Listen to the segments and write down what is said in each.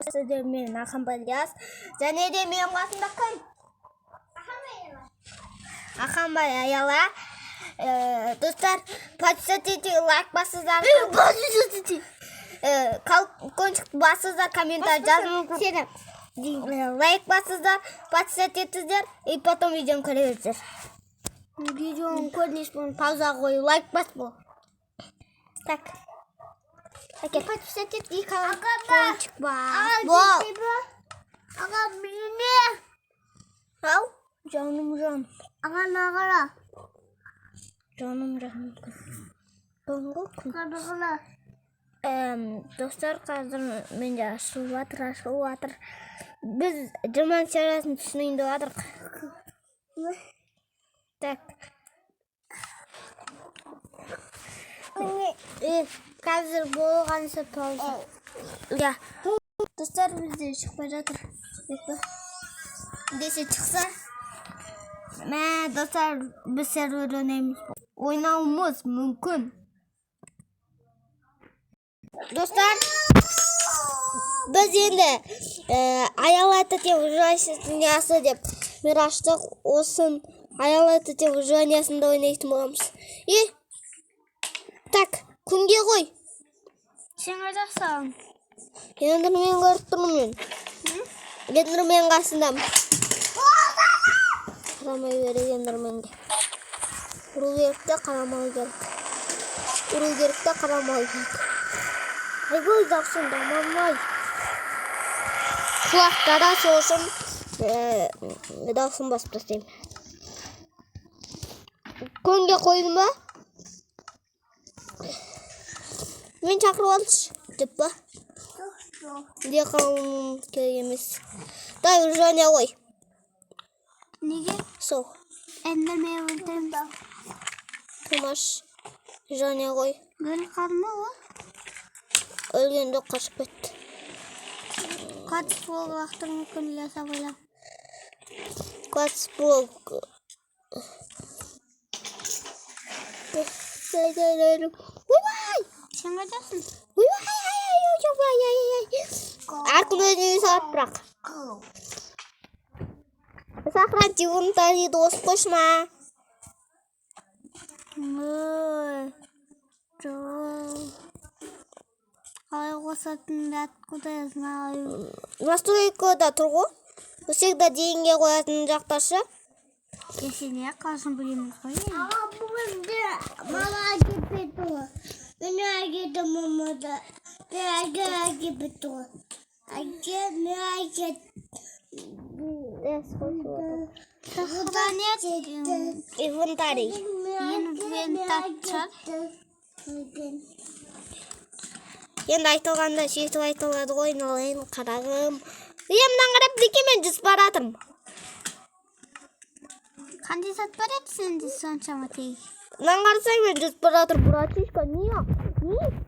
сіздер мен Ахамбай Ильяс. Және де менің қасымда кім? Ахамбай Аяла. Достар, подписывайтесь, лайк басыңыздар. Колокольчик басыңыздар, комментарий жазыңыздар. Лайк басыңыздар, подписывайтесь и потом видеоны көресіздер. Видеоны көрмес бұрын пауза қойып, лайк бас бол. Так. Подписывайтесь и колокольчик бас бол. Аға мені. Ау, жаным жан. Аға нағыра. Жаным жан. Бұңғы күн. Достар, қазір менде ашылып жатыр. Біз жаман сериясын түсінейін деп жатырық. Так. Қазір болғанысы пауза. Я. Достар, бізде шықпай жатыр. Десе шықса. Мә, достар, біз сервер ойнаймыз. Ойнауымыз мүмкін. Достар, біз енді Аяла тете выживаниясы деп мираштық осын Аяла тете выживаниясында ойнайтын боламыз. Так, күнге қой. Сен қайдасың? Ендірмен көріп тұрмын. Ендірмен қасындамын. Қарамай керек ендірменге. Ұру керек те қарамай керек. Ұру керек те қарамай керек. Айгой дақсын дамамай. Құлақтара сосын даусын басып тастаймын. Көнге қойдым ба? Мен шақырып алшы деп ба? Де қауым керек емес. Дай выживание қой. Неге? Сол. Эндермен өлтірім да. Тумаш. Выживание қой. Өлі қарма ғой? Өлген жоқ, қашып кетті. Қатыс блог вақтырын мүмкін ілеса бойлам. Қатыс блог. Ойбай! Сен қайдасың? Ойбай! Әркім өзіне сағат бірақ. Сақыран тегін тәрейді осы қошма. Қалай қосатын откуда я знаю. Настройкада тұр ғой. Всегда дейінге қоятын жақташы. Сен қалсын білеміз ғой. Аға бүгінде мама әкепетті ғой. Мені әкеті мамада. Әкепетті ғой. Мен әкет. Инвентарий. Енді айтылғанда сөйтіп айтылады ғой, налайын қарағым. Емнан қарап декемен жүз баратырм. Қандай сат барады сенде соншама тей? Нан қарасай мен жүз баратыр, братишка, не?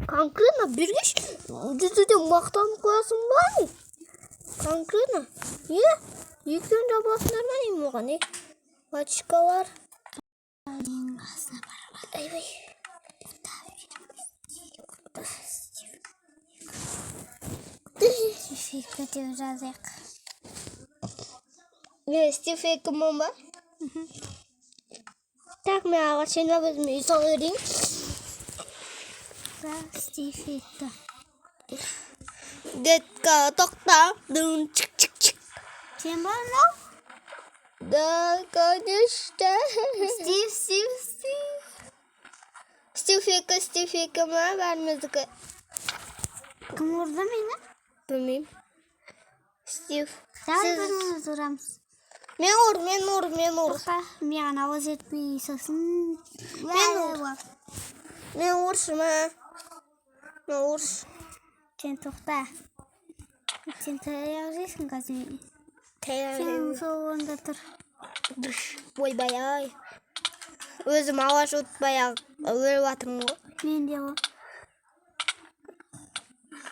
Конкретно бергеш жүзіден мақтанып қоясың ба? Конкретно? Екеуін жабасындар ма деймін оған, братишкалар. Айбай. Стифейка деп жазайық. Стифейка мұн ба? Так, мен ағашына өзім үй сал өрейін. Стифейка. Детка, тоқта. Чик-чик-чик. Сен ба нау? Да, конечно. Стифейка ма бәріміздікі? Кім ұрды мені? Білмейм. Стив. Давай біріміз ұрамыз. Мен ұр. Тоқта, мен ғана өз етпей сосын. Мен ұршы ма? Мен ұршы. Сен тоқта. Сен таяқ жейсің қазір мені. Сен сол орында тұр. Ойбай-ай. Өзім ауаш өтпай өліп атырмын ғой. Мен де ғой.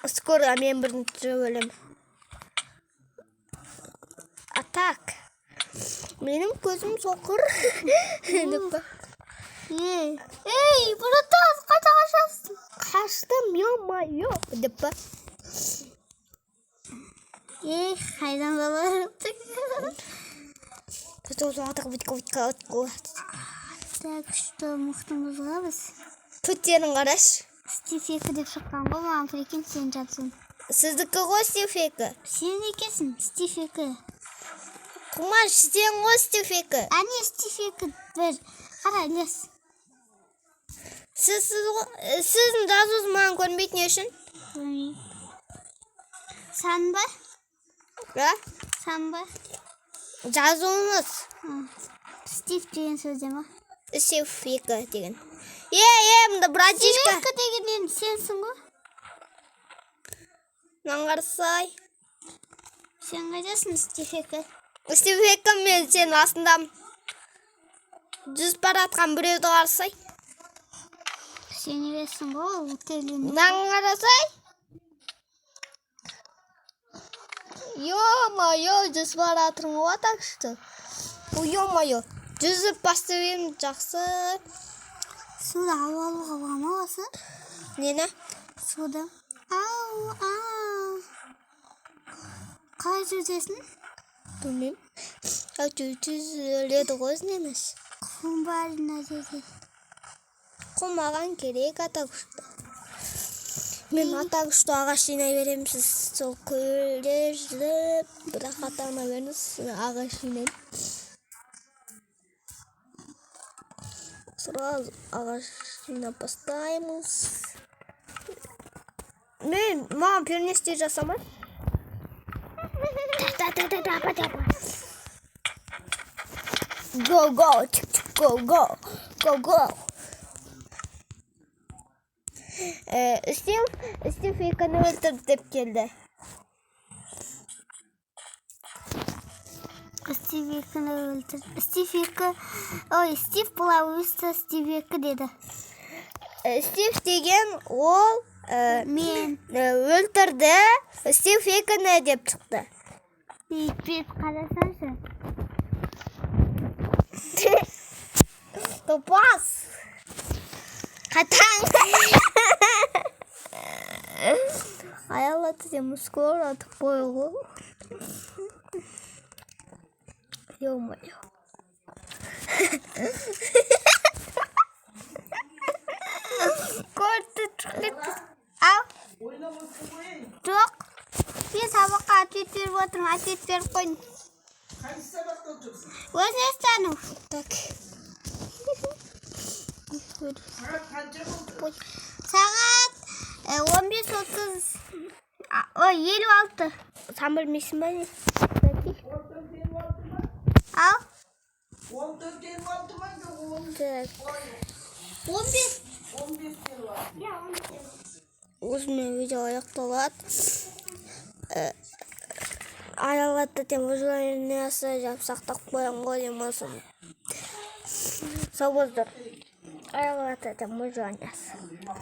Скоро мен бірінші өлем. Атак. Менің көзім соқыр. Ей, братан, қайда қашасың? Қаштым, ё-моё. Деп па. Қайдан баларыпты? Так, что мұқтымызға біз? Пөттерін қараш. Стив 2 деп шыққан ғой, маған прикинь, сен жатсың. Сіздікі ғой Стив 2. Сен екесің, Стив 2. Құмаш, сен ғой Стив 2. Әне Стив 2 бір. Қара, лес. Сіздің жазуыз маған көрмейді не үшін? Сан ба? Ба? Сан ба? Жазуыңыз. Стив деген сөзде ма? Стив 2 деген. Мұнда братишка. Стив 2 деген сенсің ғой? Наңғарсай. Сен қайдасың, Стив 2? Стив 2 мен сен астындамын. Жүз баратқан біреуді қарсай. Сен ересің ғой, өтелін. Наңғарсай. Ё-моё, жүз баратырың ғой, так что. Ё-моё, жүзіп бастауым жақсы. Суда алуға бама осы? Нені? Суда. Ау. Қалай жүзесің? Білмеймін. Жүзіледі ғой емес. Құм барына жүзе. Құм маған керек ата күшті. Мен ата күшті ағаш жинай беремін, сіз сол көлде жүріп, бірақ атағына беріңіз ағаш жинай. Сразу ағаш жинап бастаймыз. Маған пернесте жасамай. Go, go. Стив 2-ні өлтірді деп келді. Стив 2-ні өлтірді. Стив бұла өсті, Стив 2 деді. Стив деген ол Мен өлтірді, Стив 2-ні деп шықты. Бейт қарасаншы. Топас. Қатаң. Аялаты де мұскор атып қойғы. Ё-моё. Көрді түрлетті. Ау. Жоқ. Мен сабаққа ответ беріп отырмын. Ответ беріп қойын. Қайсы сабақта отырсың? Өзіне стану. Так. Сағат қанша болды? Сағат 15:30. 56. Сен білмейсің ба не? 14:56 ма? Ау. 14:56 ма? Так. 15. 15:56. Осымен видео аяқталады. Аялаты тем выживаниясы жапсақтақ қоям ғой демасын. Сау болыңыздар. Аялаты тем выживаниясы.